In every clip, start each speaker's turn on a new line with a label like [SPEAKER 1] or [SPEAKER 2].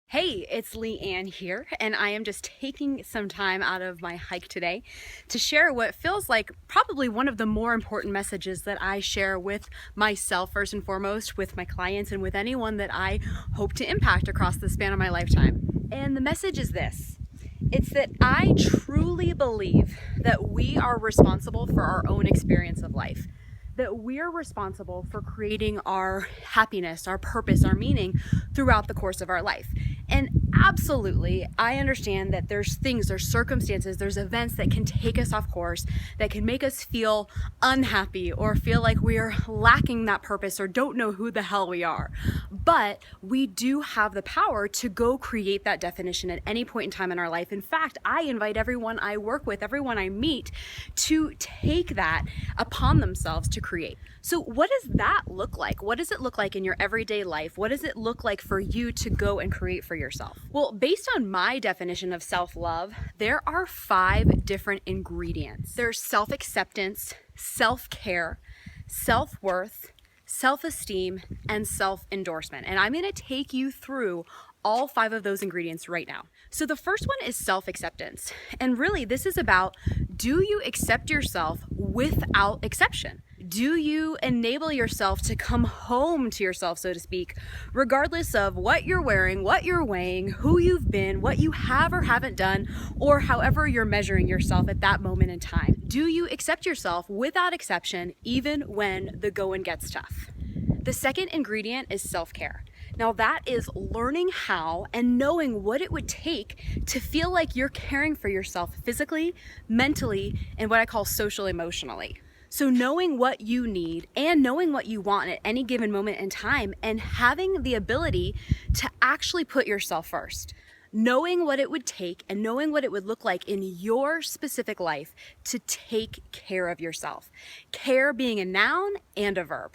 [SPEAKER 1] Hey, it's Leanne here, and I am just taking some time out of my hike today to share what feels like probably one of the more important messages that I share with myself first and foremost, with my clients, and with anyone that I hope to impact across the span of my lifetime. And the message is this. It's that I truly believe that we are responsible for our own experience of life, that we're responsible for creating our happiness, our purpose, our meaning throughout the course of our life. And absolutely, I understand that there's circumstances, there's events that can take us off course, that can make us feel unhappy or feel like we're lacking that purpose or don't know who the hell we are. But we do have the power to go create that definition at any point in time in our life. In fact, I invite everyone I work with, everyone I meet, to take that upon themselves to create. So what does that look like? What does it look like in your everyday life? What does it look like for you to go and create for yourself? Well, based on my definition of self-love, there are 5 different ingredients. There's self-acceptance, self-care, self-worth, self-esteem, and self-endorsement. And I'm going to take you through all 5 of those ingredients right now. So the first one is self-acceptance. And really, this is about, do you accept yourself without exception? Do you enable yourself to come home to yourself, so to speak, regardless of what you're wearing, what you're weighing, who you've been, what you have or haven't done, or however you're measuring yourself at that moment in time? Do you accept yourself without exception, even when the going gets tough? The second ingredient is self-care. Now that is learning how and knowing what it would take to feel like you're caring for yourself physically, mentally, and what I call social emotionally. So knowing what you need and knowing what you want at any given moment in time and having the ability to actually put yourself first. Knowing what it would take and knowing what it would look like in your specific life to take care of yourself. Care being a noun and a verb.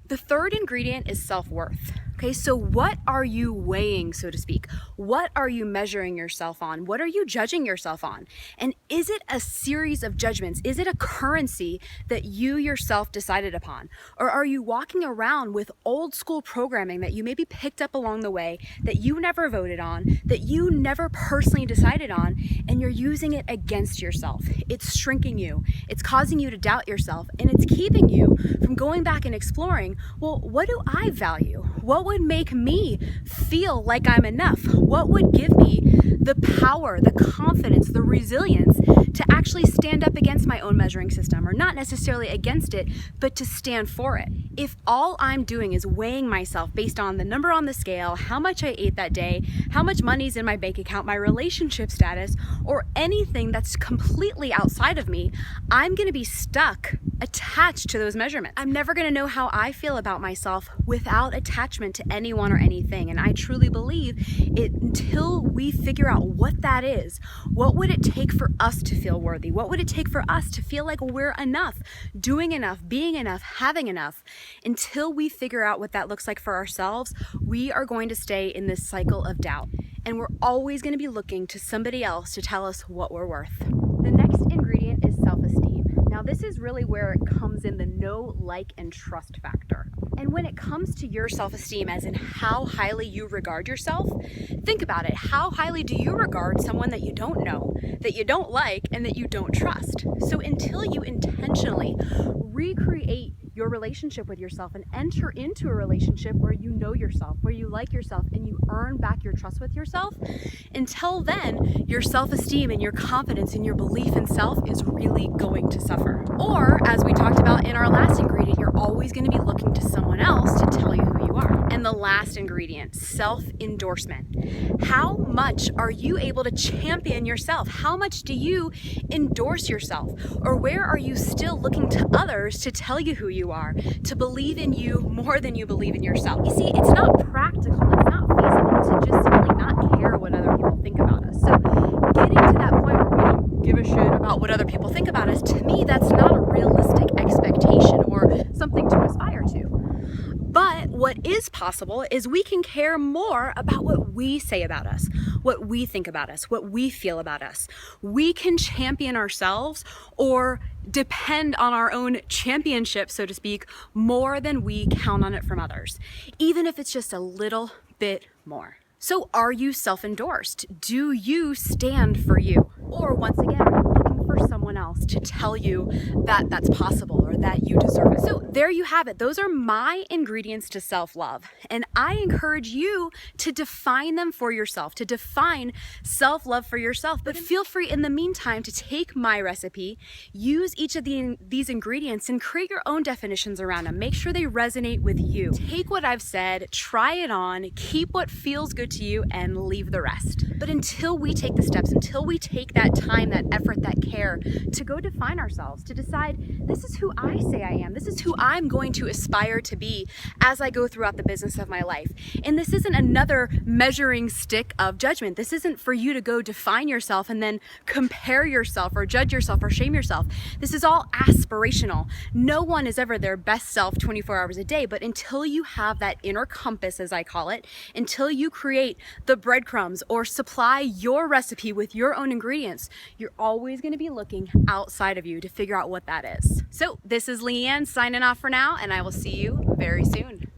[SPEAKER 1] The third ingredient is self-worth. Okay, so what are you weighing, so to speak? What are you measuring yourself on? What are you judging yourself on? And is it a series of judgments? Is it a currency that you yourself decided upon? Or are you walking around with old school programming that you maybe picked up along the way, that you never voted on, that you never personally decided on, and you're using it against yourself? It's shrinking you. It's causing you to doubt yourself, and it's keeping you from going back and exploring, well, what do I value? What would make me feel like I'm enough? What would give me the power, the confidence, the resilience to actually stand up against my own measuring system, or not necessarily against it, but to stand for it? If all I'm doing is weighing myself based on the number on the scale, how much I ate that day, how much money's in my bank account, my relationship status, or anything that's completely outside of me, I'm going to be stuck attached to those measurements. I'm never going to know how I feel about myself without attachment to anyone or anything. And I truly believe it, until we figure out what that is, what would it take for us to feel worthy? What would it take for us to feel like we're enough, doing enough, being enough, having enough? Until we figure out what that looks like for ourselves, we are going to stay in this cycle of doubt. And we're always going to be looking to somebody else to tell us what we're worth. The next ingredient is self-esteem. Now this is really where it comes in, the know, like, and trust factor. And when it comes to your self-esteem, as in how highly you regard yourself, think about it. How highly do you regard someone that you don't know, that you don't like, and that you don't trust? So until you intentionally recreate your relationship with yourself and enter into a relationship where you know yourself, where you like yourself, and you earn back your trust with yourself, until then, your self-esteem and your confidence and your belief in self is really going to suffer. Or, as we talked about in our last ingredient, you're always going to be looking to someone else to tell you who you are. And the last ingredient, self-endorsement. How much are you able to champion yourself? How much do you endorse yourself? Or where are you still looking to others to tell you who you are, to believe in you more than you believe in yourself? You see, it's not practical, it's not feasible to just simply not care what other people think about us. So getting to that point where we don't give a shit about what other people think about us, to me, that's not a realistic expectation or something to aspire to. But what is possible is we can care more about what we say about us, what we think about us, what we feel about us. We can champion ourselves or depend on our own championship, so to speak, more than we count on it from others, even if it's just a little bit more. So are you self-endorsed? Do you stand for you? Or once again, are you looking for someone else to tell you that that's possible or that you deserve it? So there you have it. Those are my ingredients to self-love. And I encourage you to define them for yourself, to define self-love for yourself. But feel free in the meantime to take my recipe, use each of these ingredients and create your own definitions around them. Make sure they resonate with you. Take what I've said, try it on, keep what feels good to you, and leave the rest. But until we take the steps, until we take that time, that effort, that care to go define ourselves, to decide this is who I say I am, this is who I'm going to aspire to be as I go throughout the business of my life. And this isn't another measuring stick of judgment. This isn't for you to go define yourself and then compare yourself or judge yourself or shame yourself. This is all aspirational. No one is ever their best self 24 hours a day, but until you have that inner compass, as I call it, until you create the breadcrumbs or supply your recipe with your own ingredients, you're always going to be looking outside of you to figure out what that is. So this is Leanne signing off for now, and I will see you very soon.